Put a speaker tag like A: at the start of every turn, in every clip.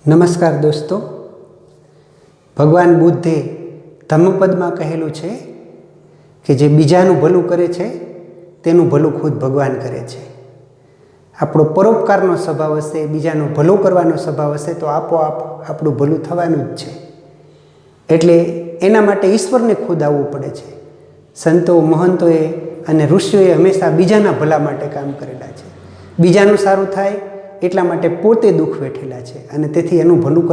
A: નમસ્કાર દોસ્તો, ભગવાન બુદ્ધે ધમ્મપદમાં કહેલું છે કે જે બીજાનું ભલું કરે છે તેનું ભલું ખુદ ભગવાન કરે છે. આપણો પરોપકારનો સ્વભાવ હશે, બીજાનું ભલું કરવાનો સ્વભાવ હશે તો આપોઆપ આપણું ભલું થવાનું જ છે. એટલે એના માટે ઈશ્વરને ખુદ આવવું પડે છે. સંતો, મહંતોએ અને ઋષિઓએ હંમેશા બીજાના ભલા માટે કામ કરેલા છે. બીજાનું સારું થાય એટલા માટે પોતે દુઃખ વેઠેલા છે અને તેથી એનું ભલું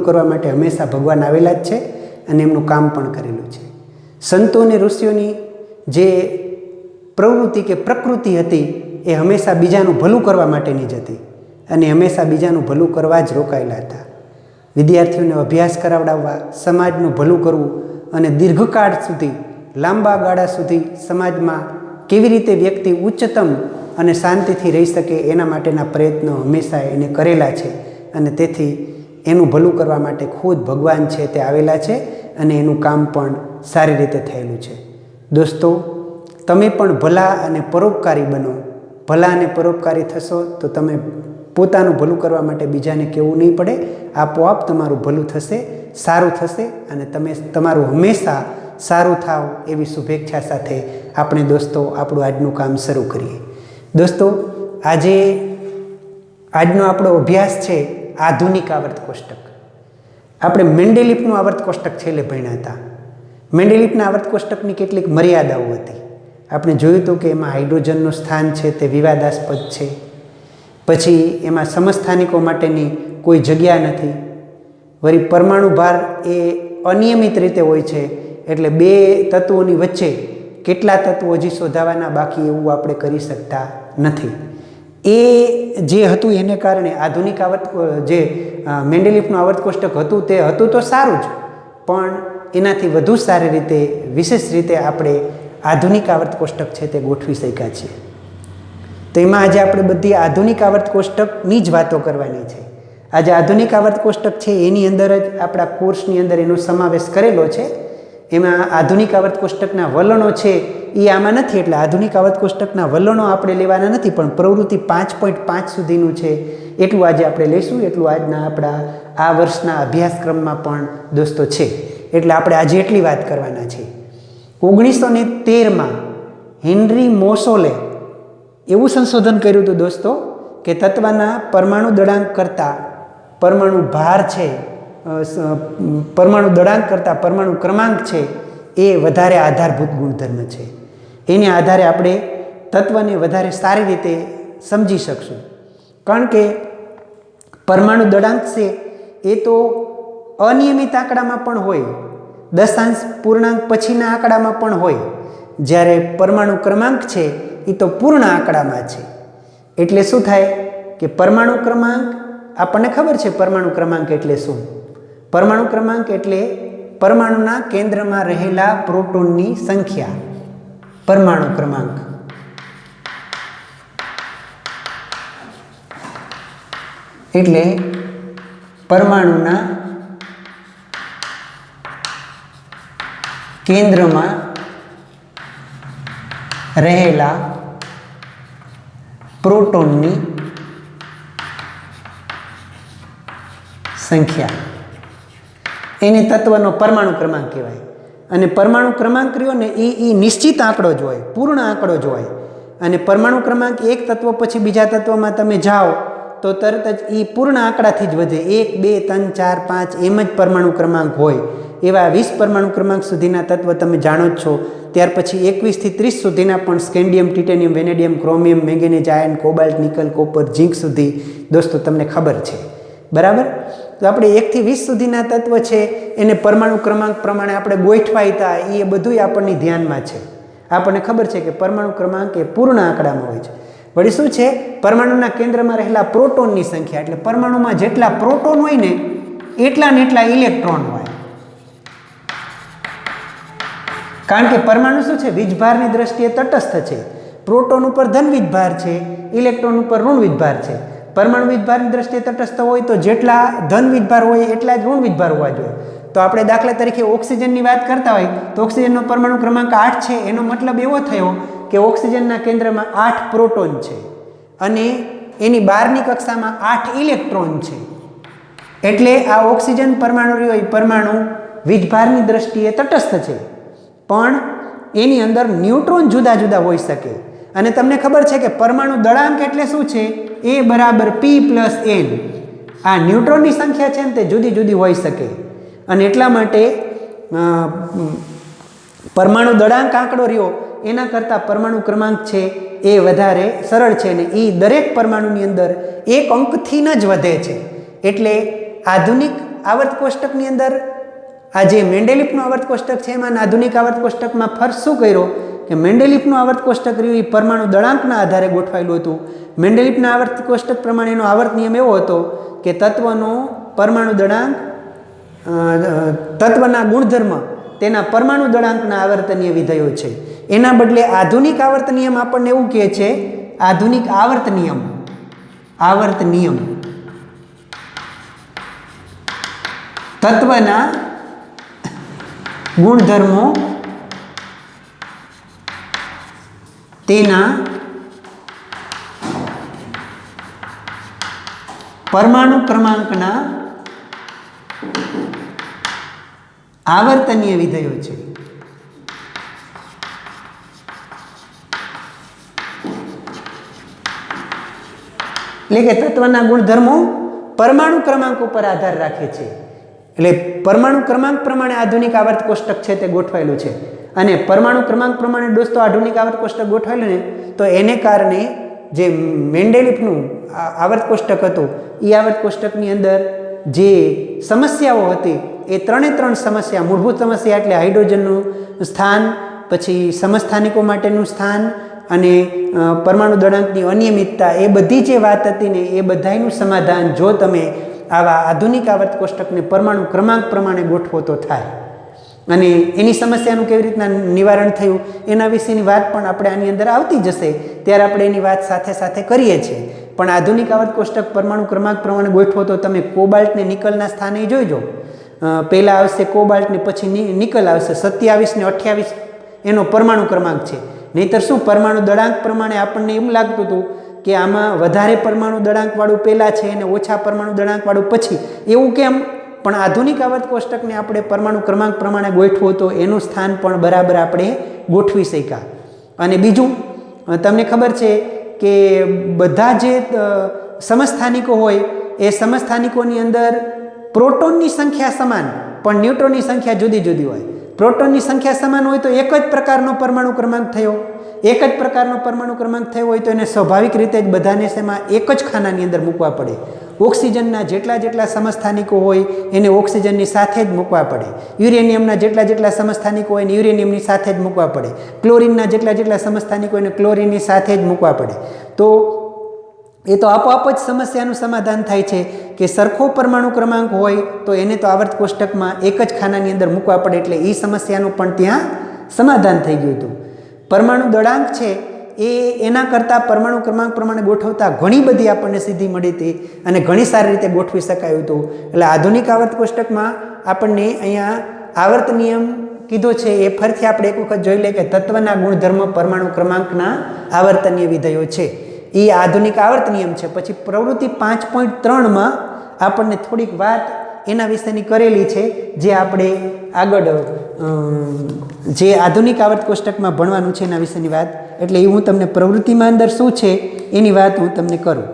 A: કરવા માટે હંમેશા ભગવાન આવેલા જ છે અને એમનું કામ પણ કરેલું છે. સંતો અને ઋષિઓની જે પ્રવૃત્તિ કે પ્રકૃતિ હતી એ હંમેશા બીજાનું ભલું કરવા માટેની જ હતી અને હંમેશા બીજાનું ભલું કરવા જ રોકાયેલા હતા. વિદ્યાર્થીઓને અભ્યાસ કરાવડાવવા, સમાજનું ભલું કરવું અને દીર્ઘકાળ સુધી, લાંબા ગાળા સુધી સમાજમાં કેવી રીતે વ્યક્તિ ઉચ્ચતમ અને શાંતિથી રહી શકે એના માટેના પ્રયત્નો હંમેશા એને કરેલા છે અને તેથી એનું ભલું કરવા માટે ખુદ ભગવાન છે તે આવેલા છે અને એનું કામ પણ સારી રીતે થયેલું છે. દોસ્તો, તમે પણ ભલા અને પરોપકારી બનો. ભલા અને પરોપકારી થશો તો તમે પોતાનું ભલું કરવા માટે બીજાને કહેવું નહીં પડે. આપોઆપ તમારું ભલું થશે, સારું થશે અને તમે તમારું હંમેશા સારું થાવ એવી શુભેચ્છા સાથે આપણે દોસ્તો આપણું આજનું કામ શરૂ કરીએ. દોસ્તો, આજનો આપણો અભ્યાસ છે આધુનિક આવર્ત કોષ્ટક. આપણે મેન્ડેલિફનું આવર્ત કોષ્ટક છેલ્લે ભણ્યા હતા. મેન્ડેલિફના આવર્ત કોષ્ટકની કેટલીક મર્યાદાઓ હતી. આપણે જોયું હતું કે એમાં હાઇડ્રોજનનું સ્થાન છે તે વિવાદાસ્પદ છે. પછી એમાં સમસ્થાનિકો માટેની કોઈ જગ્યા નથી. વળી પરમાણુ ભાર એ અનિયમિત રીતે હોય છે, એટલે બે તત્વોની વચ્ચે કેટલા તત્વો હજી શોધાવાના બાકી એવું આપણે કરી શકતા નથી. એ જે હતું એને કારણે આધુનિક જે મેન્ડેલિફનું આવર્ત કોષ્ટક હતું તે હતું તો સારું જ, પણ એનાથી વધુ સારી રીતે, વિશેષ રીતે આપણે આધુનિક આવર્ત કોષ્ટક છે તે ગોઠવી શક્યા છીએ. તો એમાં આજે આપણે બધી આધુનિક આવર્ત કોષ્ટકની જ વાતો કરવાની છે. આજે આધુનિક આવર્ત કોષ્ટક છે એની અંદર જ આપણા કોર્સની અંદર એનો સમાવેશ કરેલો છે. એમાં આધુનિક આવર્ત કોષ્ટકના વલણો છે એ આમાં નથી, એટલે આધુનિક આવર્ત કોષ્ટકના વલણો આપણે લેવાના નથી, પણ પ્રવૃત્તિ 5.5 સુધીનું છે એટલું આજે આપણે લઈશું. એટલું આજના આપણા આ વર્ષના અભ્યાસક્રમમાં પણ દોસ્તો છે. એટલે આપણે આજે એટલી વાત કરવાના છે. 1913માં હેનરી મોસોલે એવું સંશોધન કર્યું હતું દોસ્તો કે તત્વના પરમાણુ દળાંક કરતાં પરમાણુ ભાર છે, પરમાણુ દળાંક કરતાં પરમાણુ ક્રમાંક છે એ વધારે આધારભૂત ગુણધર્મ છે. એને આધારે આપણે તત્વને વધારે સારી રીતે સમજી શકશું. કારણ કે પરમાણુ દળાંક છે એ તો અનિયમિત આંકડામાં પણ હોય, દશાંશ પૂર્ણાંક પછીના આંકડામાં પણ હોય, જ્યારે પરમાણુ ક્રમાંક છે એ તો પૂર્ણ આંકડામાં છે. એટલે શું થાય કે પરમાણુ ક્રમાંક, આપણને ખબર છે પરમાણુ ક્રમાંક એટલે શું. પરમાણુ ક્રમાંક એટલે પરમાણુના કેન્દ્રમાં રહેલા પ્રોટોનની સંખ્યા. પરમાણુ ક્રમાંક એટલે પરમાણુના કેન્દ્રમાં રહેલા પ્રોટોનની સંખ્યા, એને તત્વનો પરમાણુ ક્રમાંક કહેવાય. અને પરમાણુ ક્રમાંક રહ્યો ને એ નિશ્ચિત આંકડો જ હોય, પૂર્ણ આંકડો જ હોય. અને પરમાણુ ક્રમાંક એક તત્વ પછી બીજા તત્વમાં તમે જાઓ તો તરત જ એ પૂર્ણ આંકડાથી જ વધે. 1, 2, 3, 4, 5 એમ જ પરમાણુ ક્રમાંક હોય. એવા 20 પરમાણુ ક્રમાંક સુધીના તત્વ તમે જાણો જ છો. ત્યાર પછી 21 થી 30 સુધીના પણ scandium, titanium, vanadium, chromium, manganese, iron, cobalt, nickel, copper, zinc સુધી દોસ્તો તમને ખબર છે, બરાબર? તો આપણે 1 થી 20 સુધીના તત્વ છે એને પરમાણુ ક્રમાંક પ્રમાણે આપણે ગોઠવાય હતા, એ બધું આપણને ધ્યાનમાં છે. આપણને ખબર છે કે પરમાણુ ક્રમાંક એ પૂર્ણ આંકડામાં હોય છે. વળી શું છે? પરમાણુના કેન્દ્રમાં રહેલા પ્રોટોનની સંખ્યા, એટલે પરમાણુમાં જેટલા પ્રોટોન હોય ને એટલા ને એટલા ઇલેક્ટ્રોન હોય. કારણ કે પરમાણુ શું છે? વીજભારની દ્રષ્ટિએ તટસ્થ છે. પ્રોટોન ઉપર ધન વીજભાર છે, ઇલેક્ટ્રોન ઉપર ઋણ વીજભાર છે. પરમાણુ વીજભારની દ્રષ્ટિએ તટસ્થ હોય તો જેટલા ધન વીજભાર હોય એટલા જ ઋણ વીજભાર હોવા જોઈએ. તો આપણે દાખલા તરીકે ઓક્સિજનની વાત કરતા હોય તો ઓક્સિજનનો પરમાણુ ક્રમાંક 8 છે. એનો મતલબ એવો થયો કે ઓક્સિજનના કેન્દ્રમાં 8 પ્રોટોન છે અને એની બહારની કક્ષામાં 8 ઇલેક્ટ્રોન છે. એટલે આ ઓક્સિજન પરમાણુ રહ્યો એ પરમાણુ વીજભારની દ્રષ્ટિએ તટસ્થ છે, પણ એની અંદર ન્યુટ્રોન જુદા જુદા હોઈ શકે. અને તમને ખબર છે કે પરમાણુ દળાંક એટલે શું છે? A બરાબર P પ્લસ N. આ ન્યુટ્રોનની સંખ્યા છે ને તે જુદી જુદી હોઈ શકે, અને એટલા માટે પરમાણુ દળાંક આંકડો રહ્યો એના કરતાં પરમાણુ ક્રમાંક છે એ વધારે સરળ છે, અને એ દરેક પરમાણુની અંદર એક અંકથી જ વધે છે. એટલે આધુનિક આવર્ત કોષ્ટકની અંદર આ જે મેન્ડેલિફનું આવર્ત કોષ્ટક છે એમાં આધુનિક આવર્ત કોષ્ટકમાં ફર્ક શું કર્યો કે મેન્ડેલિફનું આવર્ત કોષ્ટક રહ્યું એ પરમાણુ દળાંકના આધારે ગોઠવાયેલું હતું. મેન્ડેલિફના આવર્ત કોષ્ટક પ્રમાણેનો આવર્ત નિયમ એવો હતો કે તત્વનો પરમાણુ દળાંક તત્વના ગુણધર્મ તેના પરમાણુ દળાંકના આવર્તનીય વિધેયો છે. એના બદલે આધુનિક આવર્ત નિયમ આપણને એવું કહે છે, આધુનિક આવર્ત નિયમ તત્વના ગુણધર્મો તેના પરમાણુ ક્રમાંકના આવર્તનીય વિધેયો છે. એટલે કે તત્વના ગુણધર્મો પરમાણુ ક્રમાંક ઉપર આધાર રાખે છે. એટલે પરમાણુ ક્રમાંક પ્રમાણે આધુનિક આવર્ત કોષ્ટક છે તે ગોઠવાયેલું છે. અને પરમાણુ ક્રમાંક પ્રમાણે દોસ્તો આધુનિક આવર્ત કોષ્ટક ગોઠવાયેલું ને તો એને કારણે જે મેન્ડેલિફનું આવર્ત કોષ્ટક હતું એ આવર્ત કોષ્ટકની અંદર જે સમસ્યાઓ હતી એ ત્રણ સમસ્યા, મૂળભૂત સમસ્યા એટલે હાઇડ્રોજનનું સ્થાન, પછી સમસ્થાનિકો માટેનું સ્થાન અને પરમાણુ દળાંકની અનિયમિતતા, એ બધી જે વાત હતી ને એ બધાનું સમાધાન જો તમે આવા આધુનિક આવર્ત કોષ્ટકને પરમાણુ ક્રમાંક પ્રમાણે ગોઠવો તો થાય. અને એની સમસ્યાનું કેવી રીતના નિવારણ થયું એના વિશેની વાત પણ આપણે આની અંદર આવતી જશે, ત્યારે આપણે એની વાત સાથે સાથે કરીએ છીએ. પણ આધુનિક આવર્ત કોષ્ટક પરમાણુ ક્રમાંક પ્રમાણે ગોઠવો તો તમે કોબાલ્ટ ને નિકલના સ્થાને જોઈજો. પહેલાં આવશે કોબાલ્ટ ને પછી નિકલ આવશે. 27 ને 28 એનો પરમાણુ ક્રમાંક છે. નહીંતર શું પરમાણુ દળાંક પ્રમાણે આપણને એમ લાગતું હતું કે આમાં વધારે પરમાણુ દળાંકવાળું પહેલાં છે અને ઓછા પરમાણુ દળાંકવાળું પછી, એવું કેમ? પણ આધુનિક આવર્ત કોષ્ટકને આપણે પરમાણુ ક્રમાંક પ્રમાણે ગોઠવું તો એનું સ્થાન પણ બરાબર આપણે ગોઠવી શક્યા. અને બીજું તમને ખબર છે કે બધા જે સમસ્થાનિકો હોય એ સમસ્થાનિકોની અંદર પ્રોટોનની સંખ્યા સમાન પણ ન્યુટ્રોનની સંખ્યા જુદી જુદી હોય. પ્રોટોનની સંખ્યા સમાન હોય તો એક જ પ્રકારનો પરમાણુ ક્રમાંક થયો. એક જ પ્રકારનો પરમાણુ ક્રમાંક થયો હોય તો એને સ્વાભાવિક રીતે જ બધાને શેમાં એક જ ખાનાની અંદર મૂકવા પડે. ઓક્સિજનના જેટલા સમસ્થાનિકો હોય એને ઓક્સિજનની સાથે જ મૂકવા પડે. યુરેનિયમના જેટલા સમસ્થાનિકો હોય એને યુરેનિયમની સાથે જ મૂકવા પડે. ક્લોરિનના જેટલા સમસ્થાનિકો એને ક્લોરિનની સાથે જ મૂકવા પડે. તો એ તો આપોઆપ જ સમસ્યાનું સમાધાન થાય છે કે સરખો પરમાણુ ક્રમાંક હોય તો એને તો આવર્ત કોષ્ટકમાં એક જ ખાનાની અંદર મૂકવા પડે. એટલે એ સમસ્યાનું પણ ત્યાં સમાધાન થઈ ગયું હતું. પરમાણુ દળાંક છે એ એના કરતાં પરમાણુ ક્રમાંક પ્રમાણે ગોઠવતા ઘણી બધી આપણને સિદ્ધિ મળી હતી અને ઘણી સારી રીતે ગોઠવી શકાયું હતું. એટલે આધુનિક આવર્ત કોષ્ટકમાં આપણને અહીંયા આવર્ત નિયમ કીધો છે એ ફરીથી આપણે એક વખત જોઈ લઈએ કે તત્વના ગુણધર્મ પરમાણુ ક્રમાંકના આવર્તનીય વિધેયો છે. એ આધુનિક આવર્ત નિયમ છે. પછી પ્રવૃત્તિ 5.3માં આપણને થોડીક વાત એના વિશેની કરેલી છે જે આપણે આગળ જે આધુનિક આવર્ત કોષ્ટકમાં ભણવાનું છે એના વિશેની વાત. એટલે એ હું તમને પ્રવૃત્તિમાં અંદર શું છે એની વાત હું તમને કરું.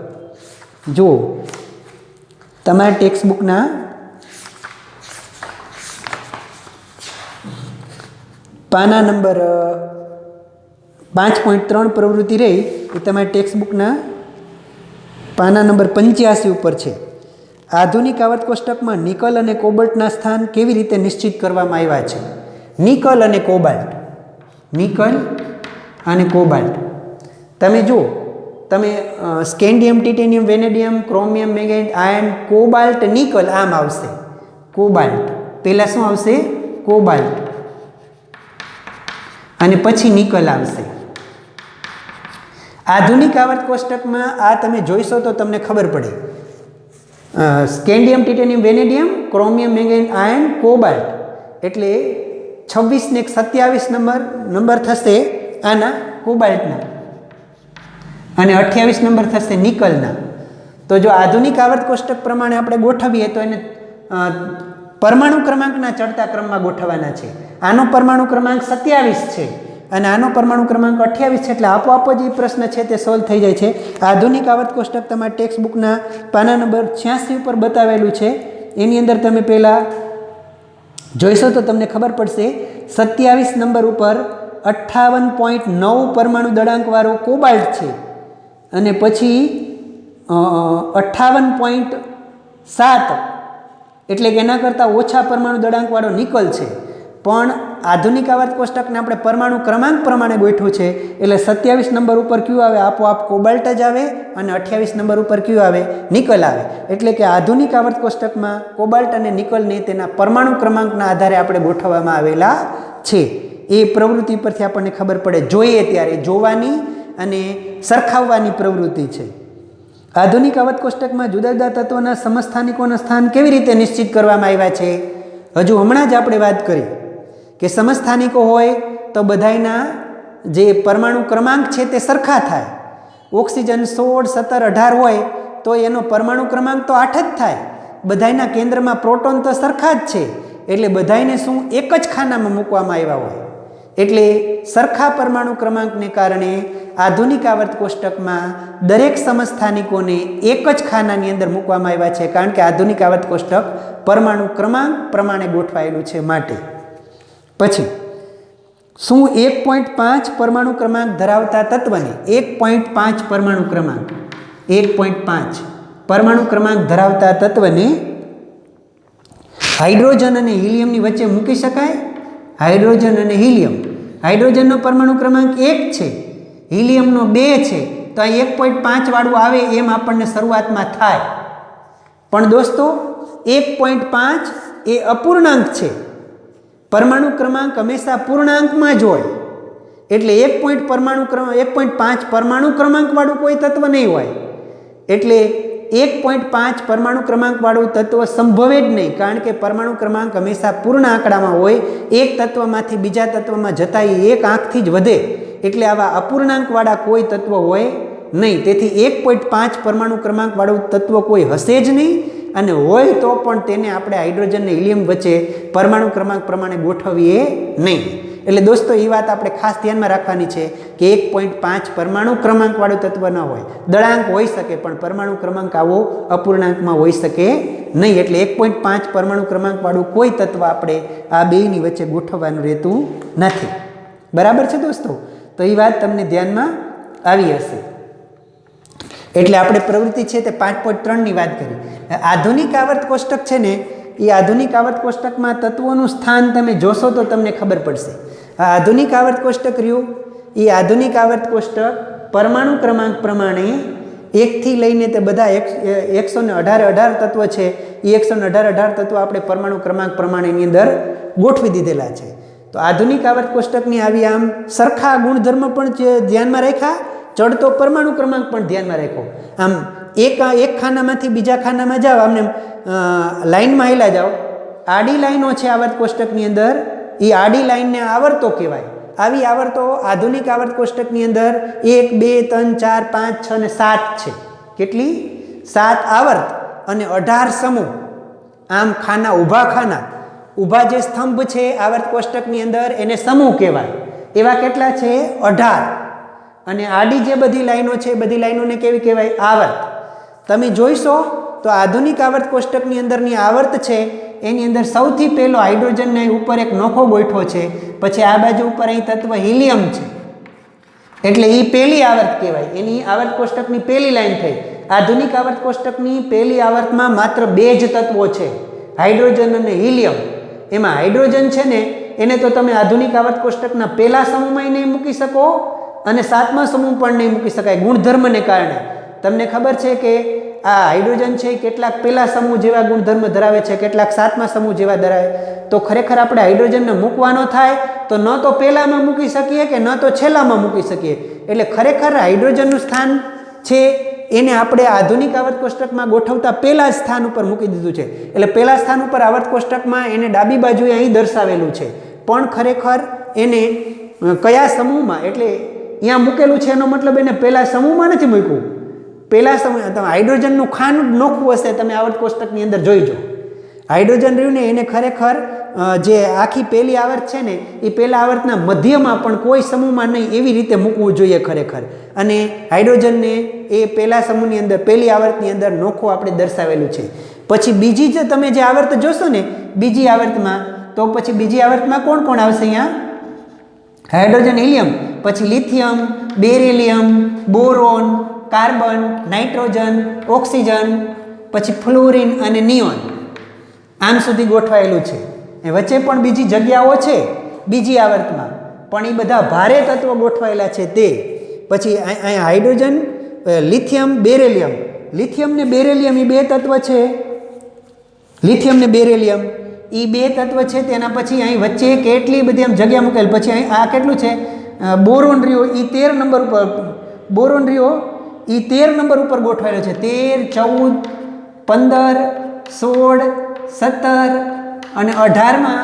A: જુઓ, તમારા ટેક્સ્ટબુકના પાના નંબર 5.3 પ્રવૃત્તિ રહી એ તમારી ટેક્સ્ટબુકના પાના નંબર 85 ઉપર છે. આધુનિક આવર્ત કોષ્ટકમાં નિકલ અને કોબાલ્ટના સ્થાન કેવી રીતે નિશ્ચિત કરવામાં આવ્યા છે. નિકલ અને કોબાલ્ટ, નિકલ અને કોબાલ્ટ તમે જુઓ, તમે scandium, titanium, vanadium, chromium, manganese, iron, cobalt, nickel આમ આવશે. કોબાલ્ટ પહેલાં શું આવશે? કોબાલ્ટ અને પછી નિકલ આવશે. આધુનિક આવર્ત કોષ્ટકમાં આ તમે જોઈશો તો તમને ખબર પડે. Scandium, titanium, vanadium, chromium, manganese, iron, cobalt એટલે 26 ને 27 નંબર થશે આના કોબાલ્ટના અને 28 નંબર થશે નિકલના. તો જો આધુનિક આવર્ત કોષ્ટક પ્રમાણે આપણે ગોઠવીએ તો એને પરમાણુ ક્રમાંકના ચડતા ક્રમમાં ગોઠવવાના છે. આનો પરમાણુ ક્રમાંક 27 છે અને આનો પરમાણુ ક્રમાંક 28 છે, એટલે આપોઆપ જ એ પ્રશ્ન છે તે સોલ્વ થઈ જાય છે. આધુનિક આવર્ત કોષ્ટક તમારા ટેક્સ્ટ બુકના પાના નંબર 86 ઉપર બતાવેલું છે. એની અંદર તમે પહેલાં જોઈશો તો તમને ખબર પડશે. 27 નંબર ઉપર 58.9 પરમાણુ દળાંકવાળો કોબાલ્ટ છે અને પછી 58.7 એટલે કે એના કરતાં ઓછા પરમાણુ દળાંકવાળો નિકલ છે. પણ આધુનિક આવર્ત કોષ્ટકને આપણે પરમાણુ ક્રમાંક પ્રમાણે ગોઠવું છે એટલે 27 નંબર ઉપર કયું આવે? આપોઆપ કોબાલ્ટ જ આવે અને 28 નંબર ઉપર કયું આવે? નિકલ આવે. એટલે કે આધુનિક આવર્ત કોષ્ટકમાં કોબાલ્ટ અને નિકલને તેના પરમાણુ ક્રમાંકના આધારે આપણે ગોઠવવામાં આવેલા છે. એ પ્રવૃત્તિ પરથી આપણને ખબર પડે. જોઈએ ત્યારે જોવાની અને સરખાવવાની પ્રવૃત્તિ છે. આધુનિક આવર્ત કોષ્ટકમાં જુદા જુદા તત્વોના સમસ્થાનિકોના સ્થાન કેવી રીતે નિશ્ચિત કરવામાં આવ્યા છે? હજુ હમણાં જ આપણે વાત કરી કે સમસ્થાનિકો હોય તો બધાયના જે પરમાણુ ક્રમાંક છે તે સરખા થાય. ઓક્સિજન 16, 17, 18 હોય તો એનો પરમાણુ ક્રમાંક તો 8 જ થાય. બધાયના કેન્દ્રમાં પ્રોટોન તો સરખા જ છે એટલે બધાયને શું એક જ ખાનામાં મૂકવામાં આવ્યા હોય. એટલે સરખા પરમાણુ ક્રમાંકને કારણે આધુનિક આવર્ત કોષ્ટકમાં દરેક સમસ્થાનિકોને એક જ ખાનાની અંદર મૂકવામાં આવ્યા છે, કારણ કે આધુનિક આવર્ત કોષ્ટક પરમાણુ ક્રમાંક પ્રમાણે ગોઠવાયેલું છે માટે. પછી શું 1.5 પરમાણુ ક્રમાંક ધરાવતા તત્વને 1.5 પરમાણુ ક્રમાંક 1.5 પરમાણુ ક્રમાંક ધરાવતા તત્વને હાઇડ્રોજન અને હિલિયમની વચ્ચે મૂકી શકાય? હાઇડ્રોજન અને હિલિયમ, હાઇડ્રોજનનો પરમાણુ ક્રમાંક 1 છે, હિલિયમનો 2 છે, તો આ 1.5 વાળું આવે એમ આપણને શરૂઆતમાં થાય. પણ દોસ્તો 1.5 એ અપૂર્ણાંક છે. પરમાણુ ક્રમાંક હંમેશા પૂર્ણાંકમાં જ હોય. એટલે 1.5 પરમાણુ ક્રમાંક વાળું કોઈ તત્વ નહીં હોય. એટલે 1.5 પરમાણુ ક્રમાંક વાળું તત્વ સંભવે જ નહીં, કારણ કે પરમાણુ ક્રમાંક હંમેશા પૂર્ણ આંકડામાં હોય. એક તત્વમાંથી બીજા તત્વમાં જતા એ એક આંકથી જ વધે. એટલે આવા અપૂર્ણાંકવાળા કોઈ તત્વ હોય નહીં. તેથી 1.5 પરમાણુ ક્રમાંક વાળું તત્વ કોઈ હશે જ નહીં, અને હોય તો પણ તેને આપણે હાઇડ્રોજન અને હિલિયમ વચ્ચે પરમાણુ ક્રમાંક પ્રમાણે ગોઠવીએ નહીં. એટલે દોસ્તો એ વાત આપણે ખાસ ધ્યાનમાં રાખવાની છે કે 1.5 પરમાણુ ક્રમાંક વાળું તત્વ ન હોય. દળાંક હોઈ શકે પણ પરમાણુ ક્રમાંક આવો અપૂર્ણાંકમાં હોઈ શકે નહીં. એટલે 1.5 પરમાણુ ક્રમાંક વાળું કોઈ તત્વ આપણે આ બેયની વચ્ચે ગોઠવવાનું રહેતું નથી. બરાબર છે દોસ્તો? તો એ વાત તમને ધ્યાનમાં આવી હશે. એટલે આપણે પ્રવૃત્તિ છે તે 5.3ની વાત કરી. આધુનિક આવર્ત કોષ્ટક છે ને, એ આધુનિક આવર્ત કોષ્ટકમાં તત્વોનું સ્થાન તમે જોશો તો તમને ખબર પડશે. આ આધુનિક આવર્ત કોષ્ટક રહ્યું, એ આધુનિક આવર્ત કોષ્ટક પરમાણુ ક્રમાંક પ્રમાણે 1 થી લઈને તે બધા 118 તત્વ છે. એ 118 તત્વો આપણે પરમાણુ ક્રમાંક પ્રમાણેની અંદર ગોઠવી દીધેલા છે. તો આધુનિક આવર્ત કોષ્ટકની આવી આમ સરખા ગુણધર્મ પણ ધ્યાનમાં રાખ્યા, ચડતો પરમાણુ ક્રમાંક પણ ધ્યાનમાં રાખ્યો. આમ એક ખાનામાંથી બીજા ખાનામાં જાઓ, આમને લાઈનમાં હેલા જાઓ. આડી લાઈનો છે આવર્ત કોષ્ટકની અંદર, એ આડી લાઈનને આવર્તો કહેવાય. આવી આવર્તો આધુનિક આવર્ત કોષ્ટકની અંદર 1, 2, 3, 4, 5, 6 અને 7 છે. કેટલી? 7 આવર્ત અને 18 સમૂહ. આમ ખાના, ઊભા જે સ્તંભ છે આવર્ત કોષ્ટકની અંદર એને સમૂહ કહેવાય. એવા કેટલા છે? 18. અને આડી જે બધી લાઈનો છે એ બધી લાઈનોને કેવી કહેવાય? આવર્ત. તમે જોઈશો તો આધુનિક આવર્ત કોષ્ટકની અંદરની આવર્ત છે એની અંદર સૌથી પહેલો હાઇડ્રોજનને ઉપર એક નોખો ગોઠવો છે, પછી આ બાજુ ઉપર અહીં તત્વ હિલિયમ છે, એટલે એ પહેલી આવર્ત કહેવાય. એની આવર્ત કોષ્ટકની પહેલી લાઈન થઈ. આધુનિક આવર્ત કોષ્ટકની પહેલી આવર્તમાં માત્ર 2 જ તત્વો છે, હાઇડ્રોજન અને હિલિયમ. એમાં હાઇડ્રોજન છે ને એને તો તમે આધુનિક આવર્ત કોષ્ટકના પહેલા સમૂહમાં નહીં મૂકી શકો અને 7મા સમૂહ પણ નહીં મૂકી શકાય ગુણધર્મને કારણે. તમને ખબર છે કે આ હાઇડ્રોજન છે કેટલાક પહેલા સમૂહ જેવા ગુણધર્મ ધરાવે છે, કેટલાક 7મા સમૂહ જેવા ધરાવે. તો ખરેખર આપણે હાઇડ્રોજનને મૂકવાનો થાય તો ન તો પહેલામાં મૂકી શકીએ કે ન તો છેલ્લામાં મૂકી શકીએ. એટલે ખરેખર હાઇડ્રોજનનું સ્થાન છે એને આપણે આધુનિક આવર્ત કોષ્ટકમાં ગોઠવતા પહેલા સ્થાન ઉપર મૂકી દીધું છે. એટલે પહેલા સ્થાન ઉપર આવર્ત કોષ્ટકમાં એને ડાબી બાજુએ અહીં દર્શાવેલું છે, પણ ખરેખર એને કયા સમૂહમાં એટલે અહીંયા મૂકેલું છે એનો મતલબ એને પહેલા સમૂહમાં નથી મૂક્યું, પહેલા સમય તમે હાઇડ્રોજનનું ખાનું નોખું હશે, તમે આવર્ત કોષ્ટકની અંદર જોઈજો. હાઇડ્રોજન રહ્યું ને એને ખરેખર જે આખી પહેલી આવર્ત છે ને એ પહેલા આવર્તના મધ્યમાં પણ કોઈ સમૂહમાં નહીં એવી રીતે મૂકવું જોઈએ ખરેખર. અને હાઇડ્રોજનને એ પહેલા સમૂહની અંદર પહેલી આવર્તની અંદર નોખું આપણે દર્શાવેલું છે. પછી બીજી જે તમે જે આવર્ત જોશો ને બીજી આવર્તમાં, તો પછી બીજી આવર્તમાં કોણ કોણ આવશે? અહીંયા હાઇડ્રોજન, હિલિયમ, પછી lithium, beryllium, boron, carbon, nitrogen, oxygen, પછી ફ્લોરિન અને નિયોન. આમ સુધી ગોઠવાયેલું છે. એ વચ્ચે પણ બીજી જગ્યાઓ છે બીજી આવર્તમાં, પણ એ બધા ભારે તત્વો ગોઠવાયેલા છે તે. પછી અહીંયા હાઇડ્રોજન, લિથિયમ, બેરિલિયમ. લિથિયમ ને બેરિલિયમ એ બે તત્વ છે. લિથિયમ ને બેરિલિયમ એ બે તત્વ છે. તેના પછી અહીં વચ્ચે કેટલી બધી આમ જગ્યા મૂકેલ. પછી અહીં આ કેટલું છે? બોરોન રહ્યો એ 13 નંબર ઉપર. બોરોન રહ્યો એ 13 નંબર ઉપર ગોઠવાયેલો છે. 13, 14, 15, 16, 17 અને 18માં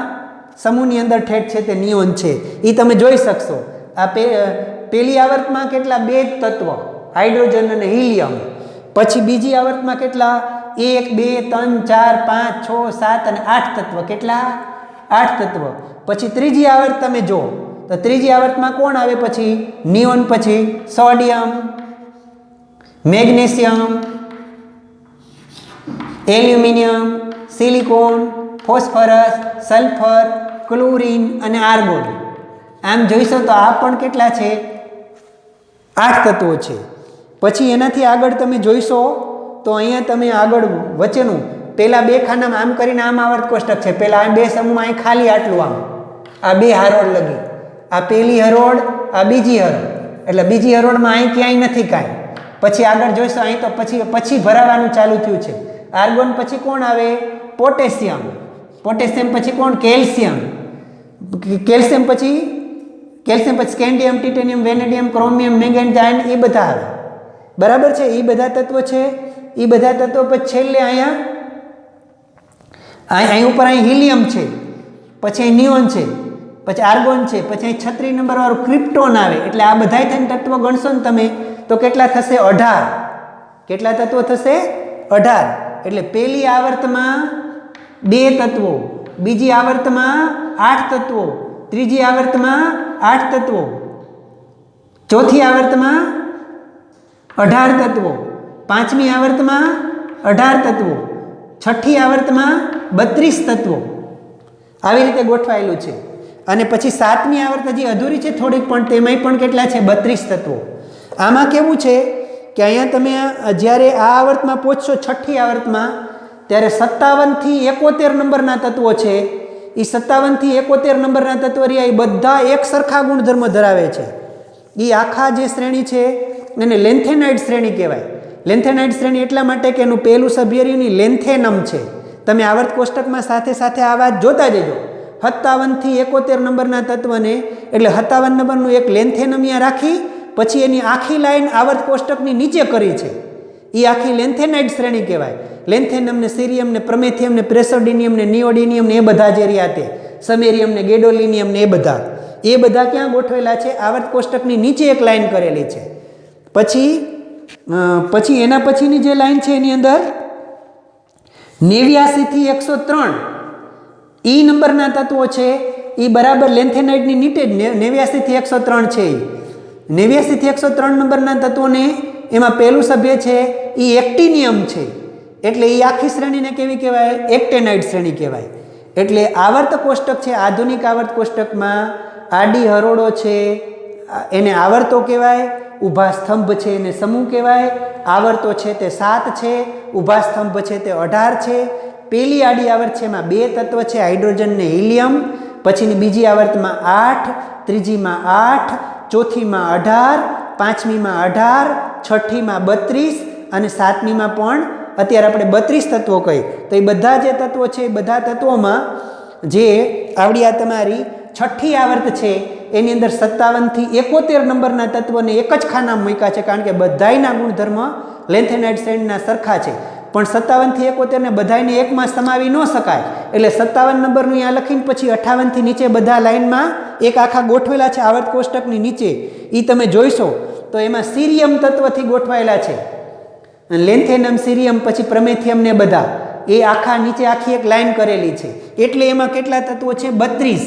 A: સમૂહની અંદર ઠેઠ છે તે નિયોન છે. એ તમે જોઈ શકશો. આ પહેલી આવર્તમાં કેટલા? 2 તત્વ, હાઇડ્રોજન અને હિલિયમ. પછી બીજી આવર્તમાં કેટલા? 1, 2, 3, 4, 5, 6, 7 અને 8 તત્વ. કેટલા? 8 તત્વ. પછી ત્રીજી આવર્ત તમે જો તો ત્રીજી આવર્તમાં કોણ આવે? પછી નિયોન, પછી sodium, magnesium, aluminium, silicon, phosphorus, sulphur, chlorine અને આર્ગોન. આમ જોઈશો તો આ પણ કેટલા છે? 8 તત્વો છે. પછી એનાથી આગળ તમે જોઈશો તો અહીંયા તમે આગળ વચ્ચેનું પહેલા 2 ખાનામાં આમ કરીને આમ આવર્ત કોષ્ટક છે. પહેલા આ 2 સમૂહમાં અહીં ખાલી આટલું આમ આ 2 હરોળ લગી, આ પહેલી હરોળ, આ બીજી હરોળ. એટલે બીજી હરોળમાં અહીં ક્યાંય નથી કાંઈ. પછી આગળ જોઈશો અહીં તો પછી ભરાવાનું ચાલુ થયું છે. આર્ગોન પછી કોણ આવે? પોટેશિયમ. પોટેશિયમ પછી કોણ? કેલ્શિયમ. કેલ્શિયમ પછી scandium, titanium, vanadium, chromium, manganese iron એ બધા આવે. બરાબર છે? એ બધા તત્વો છે. એ બધા તત્વો પછી છેલ્લે અહીં ઉપર અહીં હિલિયમ છે, પછી અહીં નિયોન છે, પછી આર્ગોન છે, પછી અહીં 36 નંબર વાળું ક્રિપ્ટોન આવે. એટલે આ બધા થઈને તત્વો ગણશો ને તમે તો કેટલા થશે? 18. કેટલા તત્વો થશે? 18. એટલે પહેલી આવર્તમાં 2 તત્વો, બીજી આવર્તમાં 8 તત્વો, ત્રીજી આવર્તમાં 8 તત્વો, ચોથી આવર્તમાં 18 તત્વો, પાંચમી આવર્તમાં 18 તત્વો, છઠ્ઠી આવર્તમાં 32 તત્વો. આવી રીતે ગોઠવાયેલું છે. અને પછી 7મી આવર્ત હજી અધૂરી છે થોડીક, પણ તેમાંય પણ કેટલા છે? 32 તત્વો. આમાં કેવું છે કે અહીંયા તમે જ્યારે આ આવર્તમાં પહોંચશો, છઠ્ઠી આવર્તમાં, ત્યારે 57 થી 71 નંબરના તત્વો છે. એ 57 થી 71 નંબરના તત્વો રહ્યા એ બધા એક સરખા ગુણધર્મ ધરાવે છે. એ આખા જે શ્રેણી છે એને લેન્થેનાઇડ શ્રેણી કહેવાય. લેન્થેનાઇડ શ્રેણી એટલા માટે કે એનું પહેલું સભ્ય રહ્યું લેન્થેનમ છે. તમે આવર્ત કોષ્ટકમાં સાથે સાથે આ વાત જોતા જજો. 57 થી 71 નંબરના તત્વને એટલે 57 નંબરનું એક લેન્થેનમિયા રાખી પછી એની આખી લાઈન આવર્ત કોષ્ટકની નીચે કરી છે. એ આખી લેન્થેનાઇડ શ્રેણી કહેવાય. લેન્થેનમ ને સીરિયમ ને પ્રમેથિયમ ને પ્રેસોડિનિયમ ને નિયોડિનિયમ ને એ બધા જે રહ્યા તે, સમેરિયમ ને ગેડોલિનિયમ ને એ બધા ક્યાં ગોઠવેલા છે? આવર્ત કોષ્ટકની નીચે એક લાઈન કરેલી છે. પછી એના પછીની જે લાઈન છે એની અંદર 89 થી 103 ઈ નંબરના તત્વો છે. એ બરાબર લેન્થેનાઇડની નીચે 89 થી 103 છે. 89 થી 103 નંબરના તત્વોને એમાં પહેલું સભ્ય છે એ એક્ટિનિયમ છે. એટલે એ આખી શ્રેણીને કેવી કહેવાય? એક્ટેનાઇડ શ્રેણી કહેવાય. એટલે આવર્ત કોષ્ટક છે, આધુનિક આવર્ત કોષ્ટકમાં આડી હરોળો છે એને આવર્તો કહેવાય, ઊભા સ્તંભ છે એને સમૂહ કહેવાય. આવર્તો છે તે 7 છે, ઊભા સ્તંભ છે તે 18 છે. પહેલી આડી આવર્ત છે એમાં 2 તત્વ છે, હાઇડ્રોજન ને હિલિયમ. પછીની બીજી આવર્તમાં 8, ત્રીજીમાં 8, ચોથીમાં 18, પાંચમીમાં 18, છઠ્ઠીમાં 32 અને સાતમીમાં પણ અત્યારે આપણે 32 તત્વો કહી. તો એ બધા જે તત્વો છે એ બધા તત્વોમાં જે આવડી આ તમારી છઠ્ઠી આવર્ત છે એની અંદર 57 થી 71 નંબરના તત્વોને એક જ ખાનામાં મૂક્યા છે, કારણ કે બધાયના ગુણધર્મ લેન્થેનાઇડ શ્રેણીના સરખા છે. પણ 57 થી 71 ને બધાને એકમાં સમાવી ન શકાય. એટલે 57 નંબરનું અહીંયા લખીને પછી 58 થી નીચે બધા લાઇનમાં એક આખા ગોઠવેલા છે આવર્ત કોષ્ટકની નીચે. એ તમે જોઈશો તો એમાં સીરિયમ તત્વથી ગોઠવાયેલા છે. લેન્થેનમ, સીરિયમ, પછી પ્રમેથિયમ ને બધા એ આખા નીચે આખી એક લાઈન કરેલી છે. એટલે એમાં કેટલા તત્વો છે? 32.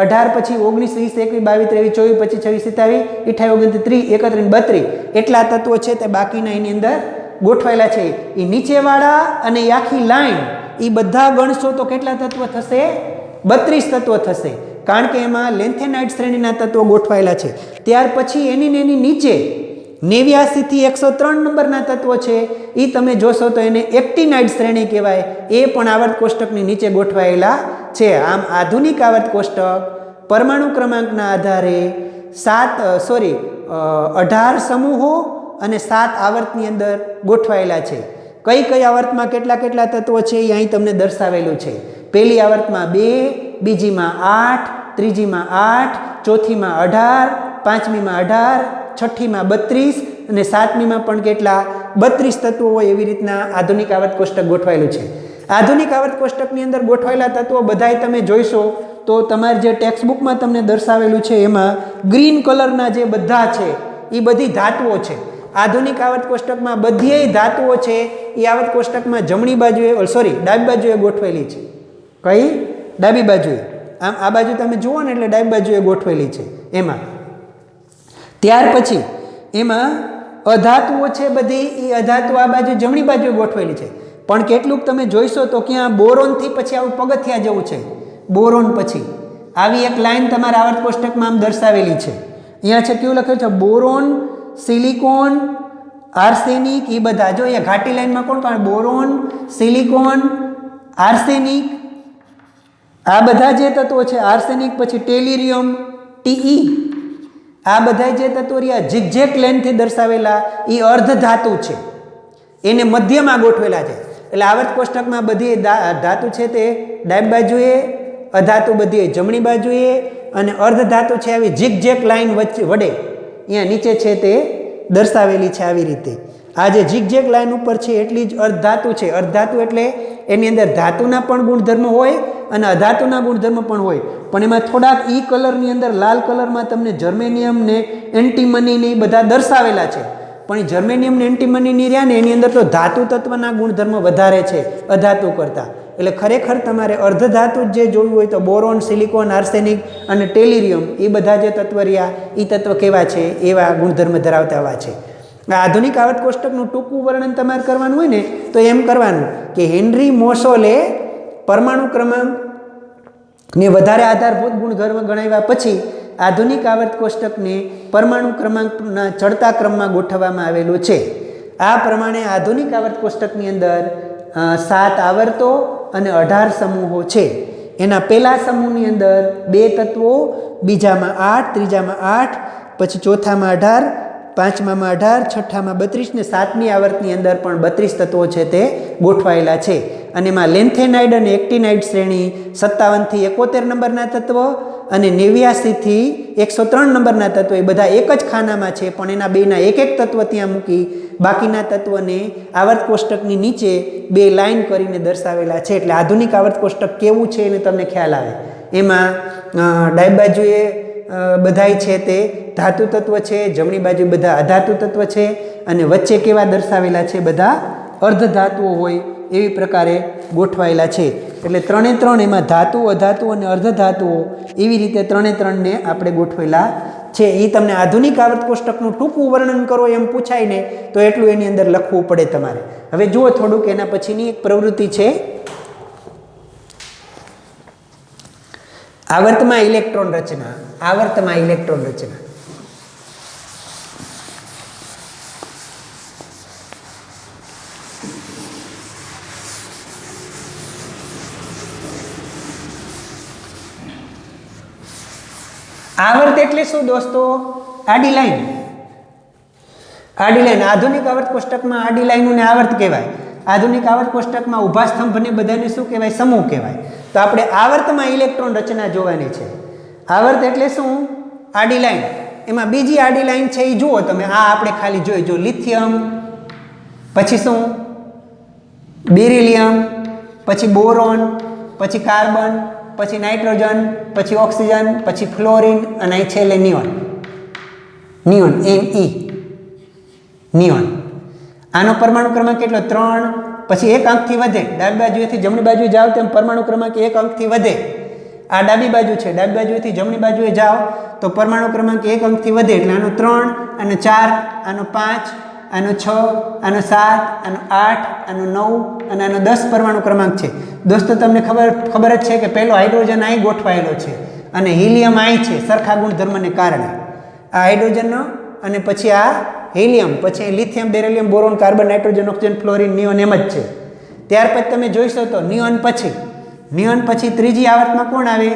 A: 18 પછી 19 20 21 22 23 24 25 26 27 28 29 30 31 32 એટલા તત્વો છે તે બાકીના એની અંદર ગોઠવાયેલા છે. એ નીચેવાળા અને એ આખી લાઈન એ બધા ગણશો તો કેટલા તત્વો થશે? 32 તત્વો થશે. કારણ કે એમાં લેન્થેનાઇટ શ્રેણીના તત્વો ગોઠવાયેલા છે. ત્યાર પછી એની નીચે 89 થી 103 નંબરના તત્વો છે એ તમે જોશો તો એને એક્ટિનાઇટ શ્રેણી કહેવાય. એ પણ આવર્ત કોષ્ટકની નીચે ગોઠવાયેલા છે. આમ આધુનિક આવર્ત કોષ્ટક પરમાણુ ક્રમાંકના આધારે 18 સમૂહો અને 7 આવર્તની અંદર ગોઠવાયેલા છે. કઈ આવર્તમાં કેટલા તત્વો છે એ અહીં તમને દર્શાવેલું છે. પહેલી આવર્તમાં 2, બીજીમાં 8, ત્રીજીમાં 8, ચોથીમાં 18, પાંચમીમાં 18, છઠ્ઠીમાં 32 અને સાતમીમાં પણ કેટલા? 32 તત્વો હોય એવી રીતના આધુનિક આવર્ત કોષ્ટક ગોઠવાયેલું છે. આધુનિક આવર્ત કોષ્ટકની અંદર ગોઠવાયેલા તત્વો બધાય તમે જોઈશો તો તમારી જે ટેક્સ્ટ બુકમાં તમને દર્શાવેલું છે એમાં ગ્રીન કલરના જે બધા છે એ બધી ધાતુઓ છે. આધુનિક આવર્ત કોષ્ટકમાં બધી ધાતુઓ છે એ આવર્ત કોષ્ટકમાં ડાબી બાજુએ ગોઠવેલી છે. કઈ? ડાબી બાજુએ. આમ આ બાજુ તમે જુઓ ને એટલે ડાબી બાજુએ ગોઠવેલી છે એમાં. ત્યાર પછી એમાં અધાતુઓ છે બધી એ અધાતુ આ બાજુ જમણી બાજુએ ગોઠવેલી છે. પણ કેટલુંક તમે જોઈશો તો ક્યાં બોરોનથી પછી આવું પગથિયા જેવું છે. બોરોન પછી આવી એક લાઈન તમારા આવર્ત કોષ્ટકમાં આમ દર્શાવેલી છે. અહીંયા છે કેવું લખ્યું છે? બોરોન, સિલિકોન, આર્સેનિક એ બધા. જો અહીંયા ઘાટી લાઈનમાં કોણ કોણ? બોરોન, સિલિકોન, આર્સેનિક આ બધા જે તત્વો છે. આર્સેનિક પછી ટેલિરિયમ, ટીઈ આ બધા જે તત્વો રહ્યા ઝિગઝેગ લાઈનથી દર્શાવેલા એ અર્ધ ધાતુ છે. એને મધ્યમાં ગોઠવેલા છે. એટલે આવર્ત કોષ્ટકમાં બધી ધાતુ છે તે ડાબી બાજુએ, અધાતુ બધી જમણી બાજુએ અને અર્ધ ધાતુ છે આવી ઝિગઝેગ લાઈન વચ્ચે વડે અહીંયા નીચે છે તે દર્શાવેલી છે આવી રીતે. આ જે ઝિગઝેગ લાઈન ઉપર છે એટલી જ અર્ધ ધાતુ છે. અર્ધ ધાતુ એટલે એની અંદર ધાતુના પણ ગુણધર્મ હોય અને અધાતુના ગુણધર્મ પણ હોય. પણ એમાં થોડાક ઈ કલરની અંદર લાલ કલરમાં તમને જર્મેનિયમ ને એન્ટીમની ને એ બધા દર્શાવેલા છે. પણ એ જર્મેનિયમ ને એન્ટીમની રહ્યા ને એની અંદર તો ધાતુ તત્વના ગુણધર્મ વધારે છે અધાતુ કરતાં. એટલે ખરેખર તમારે અર્ધ ધાતુ જે જોયું હોય તો બોરોન, સિલિકોન, આર્સેનિક અને ટેલિરિયમ એ બધા જે તત્વ રહ્યા એ તત્વ કેવા છે? એવા ગુણધર્મ ધરાવતા એવા છે. આધુનિક આવર્ત કોષ્ટકનું ટૂંકું વર્ણન તમારે કરવાનું હોય ને તો એમ કરવાનું કે હેનરી મોસોલે પરમાણુ ક્રમાંકને વધારે આધારભૂત ગુણધર્મ ગણાવ્યા પછી આધુનિક આવર્ત કોષ્ટકને પરમાણુ ક્રમાંકના ચડતા ક્રમમાં ગોઠવવામાં આવેલું છે. આ પ્રમાણે આધુનિક આવર્ત કોષ્ટકની અંદર 7 આવર્તો અને 18 સમૂહો છે. એના પહેલા સમૂહની અંદર 2 તત્વો, બીજામાં 8, ત્રીજામાં 8, પછી ચોથામાં 18, પાંચમામાં 18, છઠ્ઠામાં 32 ને સાતમી આવર્તની અંદર પણ 32 તત્વો છે તે ગોઠવાયેલા છે. અને એમાં લેન્થેનાઇડ અને એક્ટિનાઇડ શ્રેણી 57 થી 71 નંબરના તત્વો અને 89 થી 103 નંબરના તત્વો એ બધા એક જ ખાનામાં છે. પણ એના બેના એક તત્વ ત્યાં મૂકી બાકીના તત્વને આવર્ત કોષ્ટકની નીચે 2 લાઈન કરીને દર્શાવેલા છે. એટલે આધુનિક આવર્ત કોષ્ટક કેવું છે એને તમને ખ્યાલ આવે. એમાં ડાબી બાજુએ બધાય છે તે ધાતુ તત્વ છે, જમણી બાજુ બધા અધાતુ તત્વ છે અને વચ્ચે કેવા દર્શાવેલા છે? બધા અર્ધ ધાતુઓ હોય એવી પ્રકારે ગોઠવાયેલા છે. એટલે 3 એમાં ધાતુ, અધાતુ અને અર્ધ ધાતુઓ એવી રીતે 3ને આપણે ગોઠવેલા છે. એ તમને આધુનિક આવર્ત કોષ્ટકનું ટૂંકું વર્ણન કરો એમ પૂછાય ને તો એટલું એની અંદર લખવું પડે તમારે. હવે જુઓ થોડુંક એના પછીની એક પ્રવૃત્તિ છે આવર્તમાં ઇલેક્ટ્રોન રચના. આવર્તમાં ઇલેક્ટ્રોન રચના આવર્ત એટલે શું દોસ્તો? આડી લાઈન. આડી લાઈન આધુનિક આવર્ત કોષ્ટકમાં આડી લાઈનોને આવર્ત કહેવાય. આધુનિક આવર્ત કોષ્ટકમાં ઊભા સ્તંભને બધાને શું કહેવાય? સમૂહ કહેવાય. તો આપણે આવર્તમાં ઇલેક્ટ્રોન રચના જોવાની છે. આવર્ત એટલે શું? આડી લાઈન. એમાં બીજી આડી લાઈન છે એ જુઓ તમે. આ આપણે ખાલી જોઈ જો લિથિયમ, પછી શું? બેરિલિયમ, પછી બોરોન, પછી કાર્બન, પછી નાઇટ્રોજન, પછી ઓક્સિજન, પછી ફ્લોરિન અને અહીં છેલ્લે નિયોન. Neon NE neon. આનો પરમાણુ ક્રમાંક કેટલો 3, પછી 1 અંકથી વધે, ડાબી બાજુએથી જમણી બાજુએ જાઓ તેમ પરમાણુ ક્રમાંક 1 અંકથી વધે. આ ડાબી બાજુ છે, ડાબી બાજુએથી જમણી બાજુએ જાઓ તો પરમાણુ ક્રમાંક 1 અંકથી વધે, એટલે આનો 3, આનો 4, આનો 5, આનો 6, આનો 7, આનો 8, આનો 9 અને આનો 10 પરમાણુ ક્રમાંક છે. દોસ્તો તમને ખબર જ છે કે પહેલો હાઇડ્રોજન અહીં ગોઠવાયેલો છે અને હિલિયમ અહીં છે, સરખા ગુણધર્મને કારણે. આ હાઇડ્રોજનનો અને પછી આ હિલિયમ, પછી lithium, beryllium, boron, carbon, nitrogen, oxygen, fluorine, neon એમ જ છે. ત્યાર પછી તમે જોઈશો તો નિયોન પછી ત્રીજી આવર્તમાં કોણ આવે?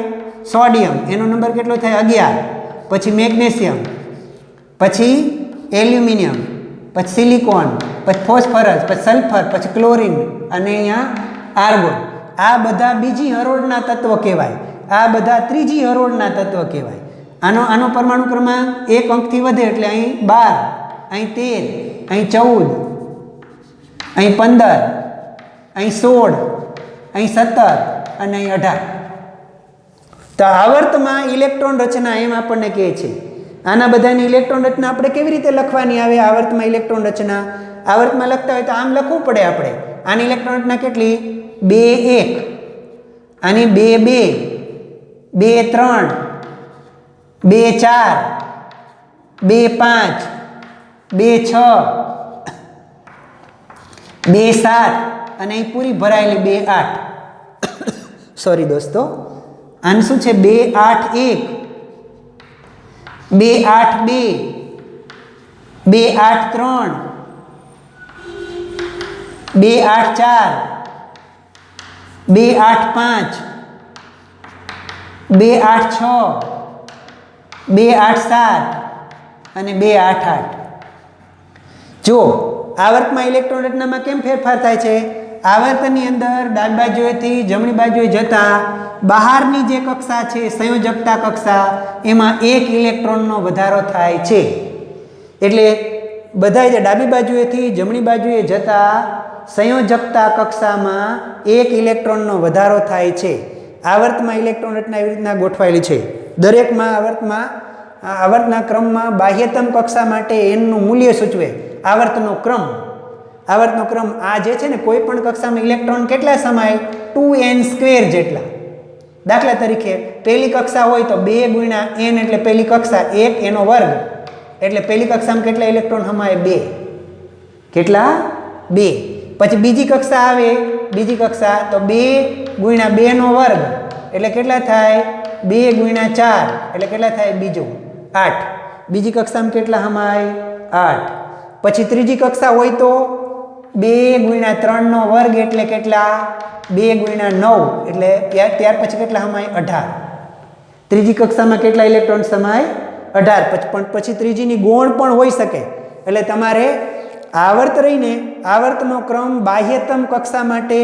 A: સોડિયમ, એનો નંબર કેટલો થાય? 11. પછી મેગ્નેશિયમ, પછી એલ્યુમિનિયમ, પછી સિલિકોન, પછી ફોસ્ફરસ, પછી સલ્ફર, પછી ક્લોરિન અને અહીંયા આર્ગોન. આ બધા બીજી હરોળના તત્વો કહેવાય, આ બધા ત્રીજી હરોળના તત્વો કહેવાય. આનો પરમાણુ ક્રમાંક 1 અંકથી વધે એટલે અહીં 12, અહીં 13, અહીં 14, અહીં 15, અહીં 16, અહીં 17 અને અહીં 18. તો આવર્તમાં ઇલેક્ટ્રોન રચના એમ આપણને કહે છે. આના બધાની ઇલેક્ટ્રોન રચના આપણે કેવી રીતે લખવાની આવે? આવર્તમાં ઇલેક્ટ્રોન રચના આવર્તમાં લખતા હોય તો આમ લખવું પડે આપણે. આની ઇલેક્ટ્રોન રચના કેટલી? 2 1, આની 2 2, 2 3, 2 4, 2 5, 2 6, 2 7 અને અહીં પૂરી ભરાયેલી 2 8. સોરી દોસ્તો, આનું શું છે? 2 8 1, 2 8 2, 2 8 3, 2 8 4, 2 8 5, 2 8 6, 2 8 7 અને 2 8 8. જો આવર્તમાં ઇલેક્ટ્રોન રચનામાં કેમ ફેરફાર થાય છે? આવર્તનની અંદર ડાબી બાજુએથી જમણી બાજુએ જતા બહારની જે કક્ષા છે સંયોજકતા કક્ષા, એમાં 1 ઇલેક્ટ્રોનનો વધારો થાય છે. એટલે બધા જે ડાબી બાજુએથી જમણી બાજુએ જતા સંયોજકતા કક્ષામાં 1 ઇલેક્ટ્રોનનો વધારો થાય છે. આવર્તમાં ઇલેક્ટ્રોન રચના એવી રીતના ગોઠવાયેલી છે. દરેકમાં આવર્તના ક્રમમાં બાહ્યતમ કક્ષા માટે એનનું મૂલ્ય સૂચવે. આવર્તનો ક્રમ આ જે છે ને, કોઈ પણ કક્ષામાં ઇલેક્ટ્રોન કેટલા સમાય? 2n² જેટલા. દાખલા તરીકે પહેલી કક્ષા હોય તો 2 × n એટલે પહેલી કક્ષા 1 એનો વર્ગ, એટલે પહેલી કક્ષામાં કેટલા ઇલેક્ટ્રોન સમાય? 2. કેટલા? 2. પછી બીજી કક્ષા આવે, બીજી કક્ષા તો 2 × 2 નો વર્ગ એટલે કેટલા થાય? 2 × 4 એટલે કેટલા થાય? બીજું 8. બીજી કક્ષામાં કેટલા સમાય? 8. પછી ત્રીજી કક્ષા હોય તો 2 × 3 નો વર્ગ એટલે કેટલા? 2 × 9 એટલે ત્યાર પછી કેટલા સમાય? 18. ત્રીજી કક્ષામાં કેટલા ઇલેક્ટ્રોન સમાય? 18. પણ પછી ત્રીજીની ગૌણ પણ હોઈ શકે. એટલે તમારે આવર્ત રહીને આવર્તનો ક્રમ બાહ્યતમ કક્ષા માટે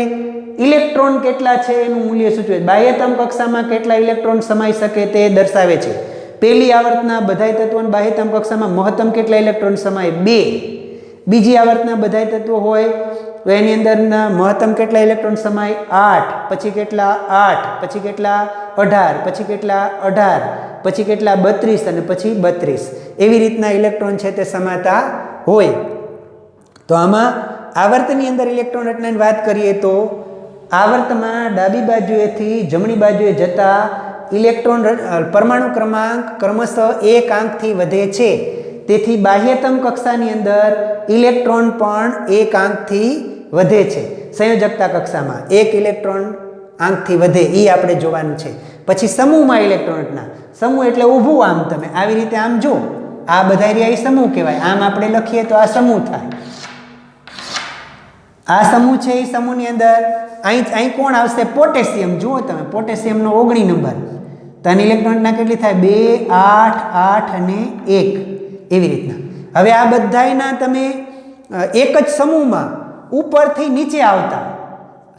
A: ઇલેક્ટ્રોન કેટલા છે એનું મૂલ્ય સૂચવે. બાહ્યતમ કક્ષામાં કેટલા ઇલેક્ટ્રોન સમાઈ શકે તે દર્શાવે છે. પહેલી આવર્તના બધાય તત્વોની બાહ્યતમ કક્ષામાં મહત્તમ કેટલા ઇલેક્ટ્રોન સમાય? 2. બીજી આવર્તના બધાય તત્વો હોય તો એની અંદરના મહત્તમ કેટલા ઇલેક્ટ્રોન સમાય? 8. પછી કેટલા? 8. પછી કેટલા? 18. પછી કેટલા? 18. પછી કેટલા? 32 અને પછી 32. એવી રીતના ઇલેક્ટ્રોન છે તે સમાતા હોય. તો આમાં આવર્તની અંદર ઇલેક્ટ્રોન રચનાની વાત કરીએ તો આવર્તમાં ડાબી બાજુએથી જમણી બાજુએ જતા ઇલેક્ટ્રોન પરમાણુ ક્રમાંક ક્રમશઃ 1 અંકથી વધે છે. તેથી બાહ્યતમ કક્ષાની અંદર ઇલેક્ટ્રોન પણ 1 અંકથી વધે છે. સંયોજકતા કક્ષામાં 1 ઇલેક્ટ્રોન અંકથી વધે એ આપણે જોવાનું છે. પછી સમૂહમાં ઇલેક્ટ્રોન રચના. સમૂહ એટલે ઊભું, આમ તમે આવી રીતે આમ જો, આ બધા એરિયા એ સમૂહ કહેવાય. આમ આપણે લખીએ તો આ સમૂહ થાય. આ સમૂહ છે એ સમૂહની અંદર અહીં કોણ આવશે? પોટેશિયમ. જુઓ તમે, પોટેશિયમનો 19 નંબર. તો આની ઇલેક્ટ્રોન રચના કેટલી થાય? 2 8 8 અને 1. એવી રીતના. હવે આ બધાયના તમે એક જ સમૂહમાં ઉપરથી નીચે આવતા,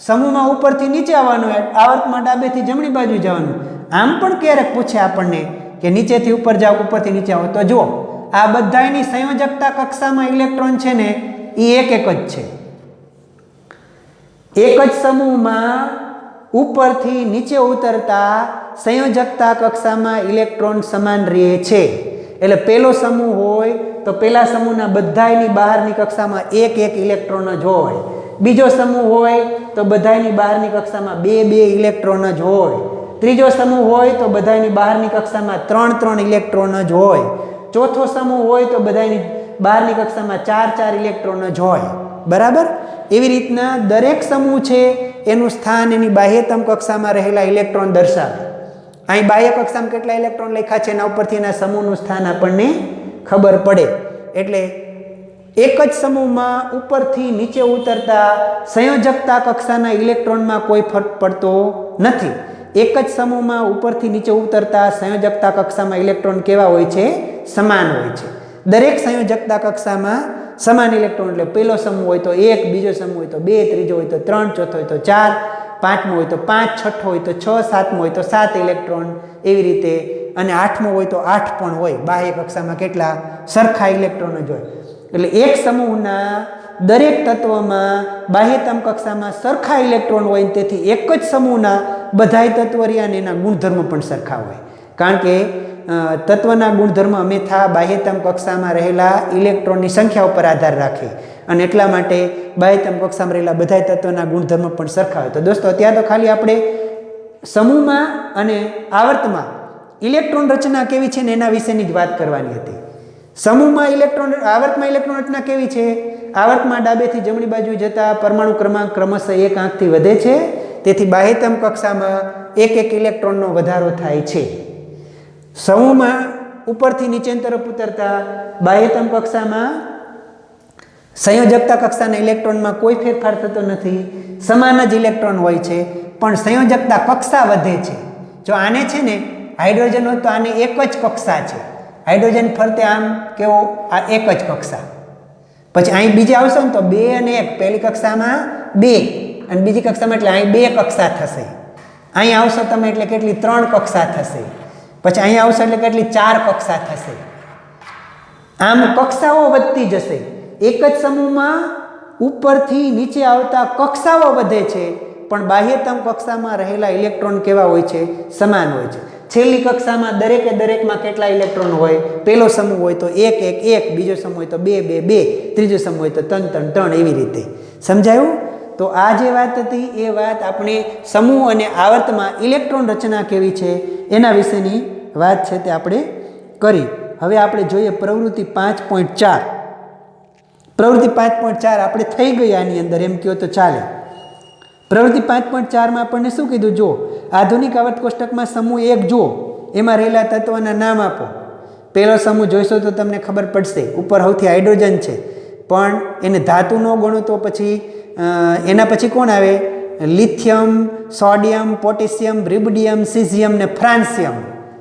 A: સમૂહમાં ઉપરથી નીચે આવવાનું, આવર્તમાં ડાબેથી જમણી બાજુ જવાનું. આમ પણ ક્યારેક પૂછે આપણને કે નીચેથી ઉપર જાઓ, ઉપરથી નીચે આવો. તો જુઓ, આ બધાયની સંયોજકતા કક્ષામાં ઇલેક્ટ્રોન છે ને એ એક જ છે. એક જ સમૂહમાં ઉપરથી નીચે ઉતરતા સંયોજકતા કક્ષામાં ઇલેક્ટ્રોન સમાન રહે છે. એટલે પહેલો સમૂહ હોય તો પહેલા સમૂહના બધાયની બહારની કક્ષામાં એક એક ઇલેક્ટ્રોન જ હોય. બીજો સમૂહ હોય તો બધાયની બહારની કક્ષામાં બે બે ઇલેક્ટ્રોન જ હોય. ત્રીજો સમૂહ હોય તો બધાયની બહારની કક્ષામાં ત્રણ ત્રણ ઇલેક્ટ્રોન જ હોય. ચોથો સમૂહ હોય તો બધાયની બહારની કક્ષામાં ચાર ચાર ઇલેક્ટ્રોન જ હોય. બરાબર? એવી રીતના દરેક સમૂહ છે એનું સ્થાન એની બાહ્યતમ કક્ષામાં રહેલા ઇલેક્ટ્રોન દર્શાવે. અહીં બાહ્ય કક્ષામાં કેટલા ઇલેક્ટ્રોન લખ્યા છે એના ઉપરથી એના સમૂહનું સ્થાન આપણને ખબર પડે. એટલે એક જ સમૂહમાં ઉપરથી નીચે ઉતરતા સંયોજકતા કક્ષાના ઇલેક્ટ્રોનમાં કોઈ ફરક પડતો નથી. એક જ સમૂહમાં ઉપરથી નીચે ઉતરતા સંયોજકતા કક્ષામાં ઇલેક્ટ્રોન કેવા હોય છે? સમાન હોય છે. દરેક સંયોજકતા કક્ષામાં સમાન ઇલેક્ટ્રોન, એટલે પહેલો સમૂહ હોય તો 1, બીજો સમૂહ હોય તો 2, ત્રીજો હોય તો 3, ચોથો હોય તો 4, પાંચમો હોય તો 5, છઠ્ઠો હોય તો 6, સાતમો હોય તો 7 ઇલેક્ટ્રોન, એવી રીતે. અને આઠમો હોય તો 8 પણ હોય. બાહ્ય કક્ષામાં કેટલા? સરખા ઇલેક્ટ્રોન જ હોય. એટલે એક સમૂહના દરેક તત્વમાં બાહ્યતમ કક્ષામાં સરખા ઇલેક્ટ્રોન હોય, તેથી એક જ સમૂહના બધાય તત્વરિયા અને એના ગુણધર્મો પણ સરખા હોય. કારણ કે તત્વના ગુણધર્મ હંમેશા બાહ્યતમ કક્ષામાં રહેલા ઇલેક્ટ્રોનની સંખ્યા ઉપર આધાર રાખે, અને એટલા માટે બાહ્યતમ કક્ષામાં રહેલા બધાય તત્વના ગુણધર્મ પણ સરખા હોય. તો દોસ્તો, અત્યારે તો ખાલી આપણે સમૂહમાં અને આવર્તમાં ઇલેક્ટ્રોન રચના કેવી છે ને એના વિશેની જ વાત કરવાની હતી. સમૂહમાં આવર્તમાં ઇલેક્ટ્રોન રચના કેવી છે? આવર્તમાં ડાબેથી જમણી બાજુ જતા પરમાણુ ક્રમાંક ક્રમશઃ એક આંકથી વધે છે, તેથી બાહ્યતમ કક્ષામાં એક એક ઇલેક્ટ્રોનનો વધારો થાય છે. સમૂહમાં ઉપરથી નીચેની તરફ ઉતરતા બાહ્યતમ કક્ષામાં સંયોજકતા કક્ષાના ઇલેક્ટ્રોનમાં કોઈ ફેરફાર થતો નથી, સમાન જ ઇલેક્ટ્રોન હોય છે, પણ સંયોજકતા કક્ષા વધે છે. જો આને છે ને હાઇડ્રોજન હોય તો આને એક જ કક્ષા છે. હાઇડ્રોજન ફરતે આમ કેવો? આ એક જ કક્ષા. પછી અહીં બીજે આવશો ને તો 2 અને 1, પહેલી કક્ષામાં 2 અને બીજી કક્ષામાં, એટલે અહીં 2 કક્ષા થશે. અહીં આવશો તમે એટલે કેટલી? 3 કક્ષા થશે. પછી અહીં આવશો એટલે કેટલી? 4 કક્ષા થશે. આમ કક્ષાઓ વધતી જશે. એક જ સમૂહમાં ઉપરથી નીચે આવતા કક્ષાઓ વધે છે, પણ બાહ્યતમ કક્ષામાં રહેલા ઇલેક્ટ્રોન કેવા હોય છે? સમાન હોય છે. છેલ્લી કક્ષામાં દરેકમાં કેટલા ઇલેક્ટ્રોન હોય? પહેલો સમૂહ હોય તો 1 1 1, બીજો સમૂહ હોય તો 2 2 2, ત્રીજો સમૂહ હોય તો 3 3 3, એવી રીતે. સમજાયું? તો આ જે વાત હતી એ વાત આપણે સમૂહ અને આવર્તમાં ઇલેક્ટ્રોન રચના કેવી છે એના વિશેની વાત છે તે આપણે કરી. હવે આપણે જોઈએ પ્રવૃત્તિ 5.4. પ્રવૃત્તિ 5.4 આપણે થઈ ગઈ આની અંદર, એમ કહો તો ચાલે. પ્રવૃત્તિ 5.4માં આપણને શું કીધું? જો આધુનિક આવર્ત કોષ્ટકમાં સમૂહ 1 જુઓ, એમાં રહેલા તત્વોના નામ આપો. પહેલો સમૂહ જોઈશો તો તમને ખબર પડશે. ઉપર સૌથી હાઇડ્રોજન છે, પણ એને ધાતુ ન ગણો તો પછી એના પછી કોણ આવે? લિથિયમ, સોડિયમ, પોટેશિયમ, રિબડિયમ, સીઝિયમ ને ફ્રાન્સિયમ.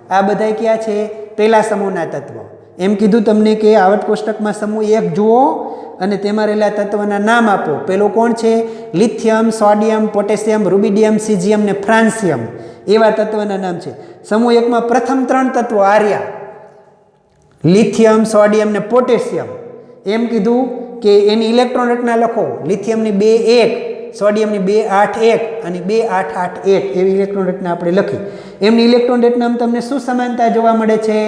A: આ બધા ક્યાં છે? પહેલા સમૂહના તત્વો. એમ કીધું તમને કે આવર્ત કોષ્ટકમાં સમૂહ 1 જુઓ અને તેમાં રહેલા તત્વોના નામ આપો. પેલો કોણ છે? Lithium, sodium, potassium, rubidium, caesium ને ફ્રાન્સિયમ, એવા તત્વના નામ છે. સમૂહ 1માં પ્રથમ 3 તત્વો આર્યા, લિથિયમ, સોડિયમ ને પોટેશિયમ. એમ કીધું કે એની ઇલેક્ટ્રોન રચના લખો. લિથિયમની 2 1, સોડિયમની 2 8 1 અને 2 8 8 1, એવી ઇલેક્ટ્રોન રચના આપણે લખી. એમની ઇલેક્ટ્રોન રચનામાં તમને શું સમાનતા જોવા મળે છે?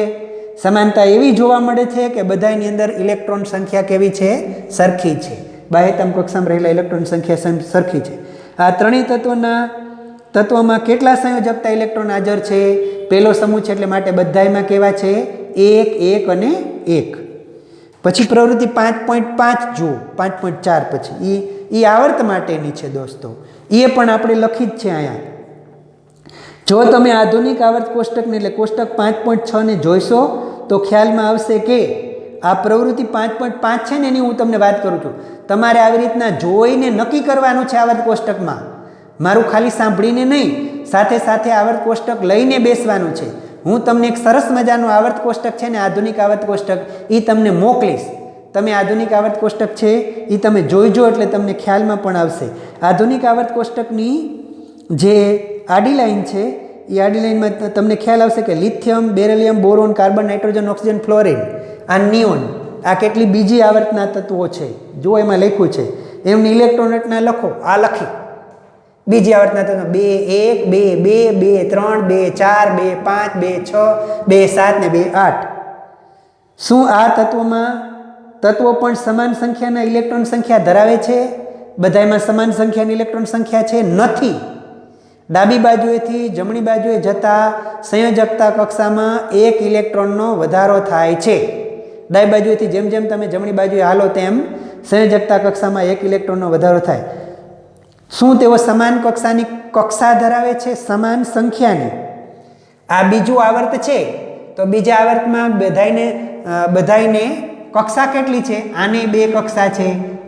A: સમાનતા એવી જોવા મળે છે કે બધાની અંદર ઇલેક્ટ્રોન સંખ્યા કેવી છે? સરખી છે. બાહ્યતમ કક્ષામાં રહેલા ઇલેક્ટ્રોન સંખ્યા સરખી છે. આ ત્રણેય તત્વોમાં કેટલા સંયોજકતા ઇલેક્ટ્રોન હાજર છે? પહેલો સમૂહ છે એટલે માટે બધાયમાં કેવા છે? 1 1 અને 1. પછી પ્રવૃત્તિ 5.5 જુઓ. 5.4 પછી એ આવર્ત માટેની છે દોસ્તો. એ પણ આપણે લખી જ છે અહીંયા. જો તમે આધુનિક આવર્ત કોષ્ટકને એટલે કોષ્ટક 5.6 ને જોઈશો તો ખ્યાલમાં આવશે કે આ પ્રવૃત્તિ 5.5 છે ને એની હું તમને વાત કરું છું. તમારે આવી રીતના જોઈને નક્કી કરવાનું છે આવર્ત કોષ્ટકમાં. મારું ખાલી સાંભળીને નહીં, સાથે સાથે આવર્ત કોષ્ટક લઈને બેસવાનું છે. હું તમને એક સરસ મજાનું આવર્ત કોષ્ટક છે ને આધુનિક આવર્ત કોષ્ટક, એ તમને મોકલીશ. તમે આધુનિક આવર્ત કોષ્ટક છે એ તમે જોઈજો એટલે તમને ખ્યાલમાં પણ આવશે. આધુનિક આવર્ત કોષ્ટકની જે આડી લાઈન છે એ આડી લાઈનમાં તમને ખ્યાલ આવશે કે lithium, beryllium, boron, carbon, nitrogen, oxygen, fluorine, આ નિયોન, આ કેટલી બીજી આવર્તના તત્વો છે જો એમાં લખ્યું છે. એમની ઇલેક્ટ્રોન રચના લખો. આ લખી બીજી આવર્તના તત્વો 2 1 2 2 2 3 2 4 2 5 2 6 2 7 ને 2 8. શું આ તત્વોમાં તત્વો પણ સમાન સંખ્યાના ઇલેક્ટ્રોન સંખ્યા ધરાવે છે? બધામાં સમાન સંખ્યાની ઇલેક્ટ્રોન સંખ્યા છે? નથી. ડાબી બાજુએથી જમણી બાજુએ જતા સંયોજકતા કક્ષામાં એક ઇલેક્ટ્રોનનો વધારો થાય છે. ડાબી બાજુએથી જેમ જેમ તમે જમણી બાજુએ હાલો તેમ સંયોજકતા કક્ષામાં એક ઇલેક્ટ્રોનનો વધારો થાય. શું તેઓ સમાન કક્ષાની કક્ષા ધરાવે છે? સમાન સંખ્યાની. આ બીજું આવર્ત છે તો બીજા આવર્તમાં બધાયને કક્ષા કેટલી છે? આને 2 કક્ષા છે,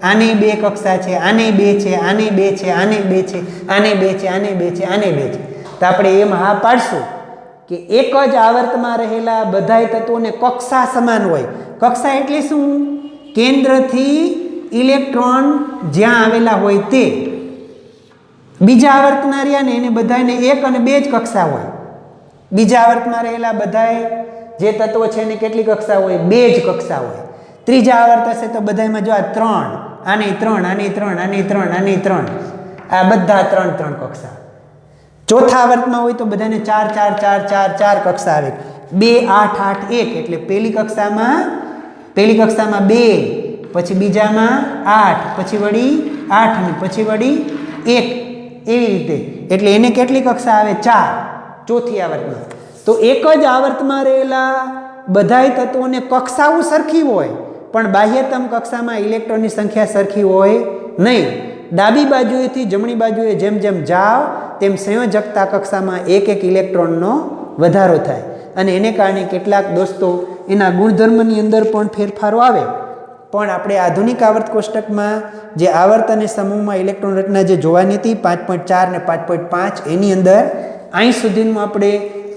A: આને 2 કક્ષા છે, આને 2 છે, આને 2 છે, આને 2 છે, આને 2 છે, આને 2 છે, આને 2 છે. તો આપણે એમ હા પાડશું કે એક જ આવર્તમાં રહેલા બધાય તત્વોને કક્ષા સમાન હોય. કક્ષા એટલે શું? કેન્દ્રથી ઇલેક્ટ્રોન જ્યાં આવેલા હોય તે. બીજા આવર્તના રહ્યા ને એને બધાને 1 અને 2 જ કક્ષા હોય. બીજા આવર્તમાં રહેલા બધાય જે તત્વો છે એને કેટલી કક્ષા હોય? 2 જ કક્ષા હોય. ત્રીજા આવર્ત હશે તો બધામાં જો આ 3, આને 3, આને 3, આને 3, આને 3, આ બધા 3 કક્ષા. ચોથા આવર્તમાં હોય તો બધાને 4 4 4 4 4 કક્ષા આવે. 2 8 8 1 એટલે પહેલી કક્ષામાં 2, પછી બીજામાં 8, પછી વળી 8 અને પછી વળી 1, એવી રીતે. એટલે એને કેટલી કક્ષા આવે? 4 ચોથી આવર્તમાં. તો એક જ આવર્તમાં રહેલા બધાય તત્વોને કક્ષાઓ સરખી હોય પણ બાહ્યતમ કક્ષામાં ઇલેક્ટ્રોનની સંખ્યા સરખી હોય નહીં. ડાબી બાજુએથી જમણી બાજુએ જેમ જેમ જાઓ તેમ સંયોજકતા કક્ષામાં એક ઇલેક્ટ્રોનનો વધારો થાય અને એને કારણે કેટલાક દોસ્તો એના ગુણધર્મની અંદર પણ ફેરફારો આવે. પણ આપણે આધુનિક આવર્ત કોષ્ટકમાં જે આવર્ત અને સમૂહમાં ઇલેક્ટ્રોન રચના જે જોવાની હતી 5.4 ને 5.5 એની અંદર અહીં સુધીનું આપણે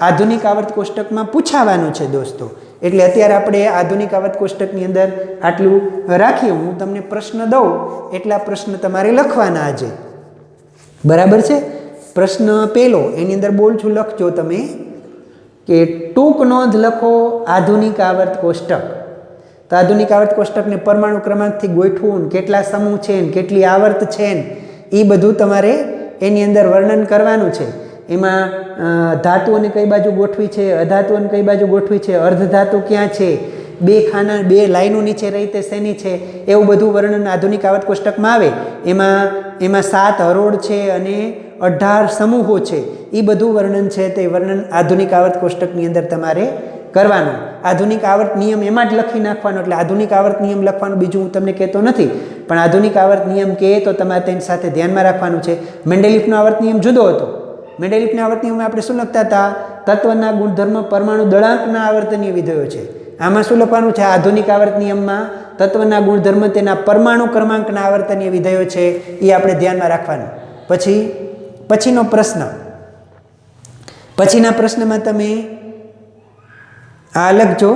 A: આધુનિક આવર્ત કોષ્ટકમાં પૂછાવાનું છે દોસ્તો. એટલે અત્યારે આપણે આધુનિક આવર્ત કોષ્ટકની અંદર આટલું રાખીએ. હું તમને પ્રશ્ન દઉં એટલા પ્રશ્ન તમારે લખવાના આજે. બરાબર છે? પ્રશ્ન પહેલો એની અંદર બોલ છું, લખજો તમે કે ટૂંક નોંધ લખો આધુનિક આવર્ત કોષ્ટક. તો આધુનિક આવર્ત કોષ્ટકને પરમાણુ ક્રમાંકથી ગોઠવું, કેટલા સમૂહ છે, કેટલી આવર્ત છે, એ બધું તમારે એની અંદર વર્ણન કરવાનું છે. એમાં ધાતુઓને કઈ બાજુ ગોઠવી છે, અધાતુઓને કઈ બાજુ ગોઠવી છે, અર્ધધાતુ ક્યાં છે, 2 ખાના 2 લાઈનો નીચે રહી તે શેની છે, એવું બધું વર્ણન આધુનિક આવર્ત કોષ્ટકમાં આવે. એમાં 7 હરોળ છે અને 18 સમૂહો છે. એ બધું વર્ણન છે તે વર્ણન આધુનિક આવર્ત કોષ્ટકની અંદર તમારે કરવાનું. આધુનિક આવર્ત નિયમ એમાં જ લખી નાખવાનો. એટલે આધુનિક આવર્ત નિયમ લખવાનું બીજું હું તમને કહેતો નથી, પણ આધુનિક આવર્ત નિયમ કહે તો તમારે તેની સાથે ધ્યાનમાં રાખવાનું છે. મેન્ડેલિફનો આવર્ત નિયમ જુદો હતો. મેન્ડેલિફના આવર્ત નિયમમાં આપણે શું લખતા હતા? તત્વના ગુણધર્મ પરમાણુ દળાંકના આવર્તનીય વિધેયો છે. આમાં શું લખવાનું છે? આધુનિક આવર્ત નિયમમાં તત્વના ગુણધર્મ તેના પરમાણુ ક્રમાંકના આવર્તનીય વિધેયો છે, એ આપણે ધ્યાનમાં રાખવાનું. પછીનો પ્રશ્ન, પછીના પ્રશ્નમાં તમે આ લખજો.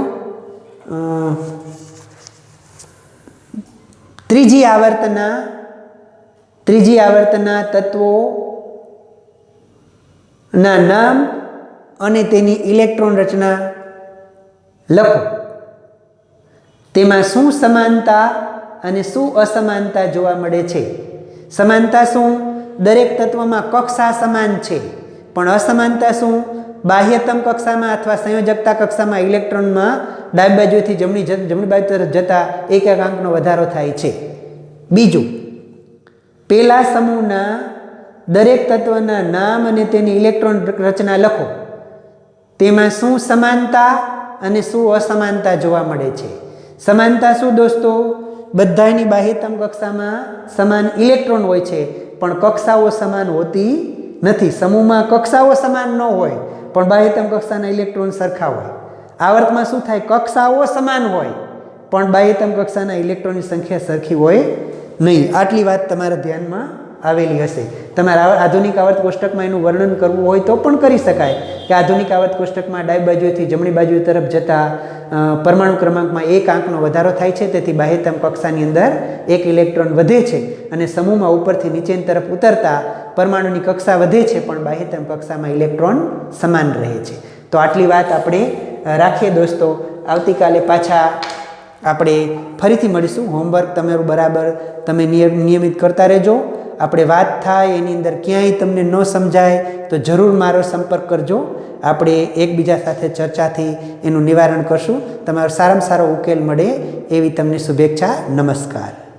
A: ત્રીજી આવર્તના તત્વો ના નામ અને તેની ઇલેક્ટ્રોન રચના લખો. તેમાં શું સમાનતા અને શું અસમાનતા જોવા મળે છે? સમાનતા શું? દરેક તત્વમાં કક્ષા સમાન છે. પણ અસમાનતા શું? બાહ્યતમ કક્ષામાં અથવા સંયોજકતા કક્ષામાં ઇલેક્ટ્રોનમાં ડાબી બાજુથી જમણી બાજુ તરફ જતા એક અંકનો વધારો થાય છે. બીજું, પેલા સમૂહના દરેક તત્વના નામ અને તેની ઇલેક્ટ્રોન રચના લખો. તેમાં શું સમાનતા અને શું અસમાનતા જોવા મળે છે? સમાનતા શું દોસ્તો? બધાની બાહ્યતમ કક્ષામાં સમાન ઇલેક્ટ્રોન હોય છે પણ કક્ષાઓ સમાન હોતી નથી. સમૂહમાં કક્ષાઓ સમાન ન હોય પણ બાહ્યતમ કક્ષાના ઇલેક્ટ્રોન સરખા હોય. આવર્તમાં શું થાય? કક્ષાઓ સમાન હોય પણ બાહ્યતમ કક્ષાના ઇલેક્ટ્રોનની સંખ્યા સરખી હોય નહીં. આટલી વાત તમારા ધ્યાનમાં આવેલી હશે. તમારે આધુનિક આવર્ત કોષ્ટકમાં એનું વર્ણન કરવું હોય તો પણ કરી શકાય કે આધુનિક આવર્ત કોષ્ટકમાં ડાબી બાજુથી જમણી બાજુ તરફ જતા પરમાણુ ક્રમાંકમાં 1 અંકનો વધારો થાય છે. તેથી બાહ્યતમ કક્ષાની અંદર 1 ઇલેક્ટ્રોન વધે છે અને સમૂહમાં ઉપરથી નીચેની તરફ ઉતરતા પરમાણુની કક્ષા વધે છે પણ બાહ્યતમ કક્ષામાં ઇલેક્ટ્રોન સમાન રહે છે. તો આટલી વાત આપણે રાખીએ દોસ્તો. આવતીકાલે પાછા આપણે ફરીથી મળીશું. હોમવર્ક તમારું બરાબર તમે નિયમિત કરતા રહેજો. આપણે વાત થાય એની અંદર ક્યાંય તમને ન સમજાય તો જરૂર મારો સંપર્ક કરજો. આપણે એકબીજા સાથે ચર્ચાથી એનું નિવારણ કરશું. તમારો સારામાં સારો ઉકેલ મળે એવી તમને શુભેચ્છા. નમસ્કાર.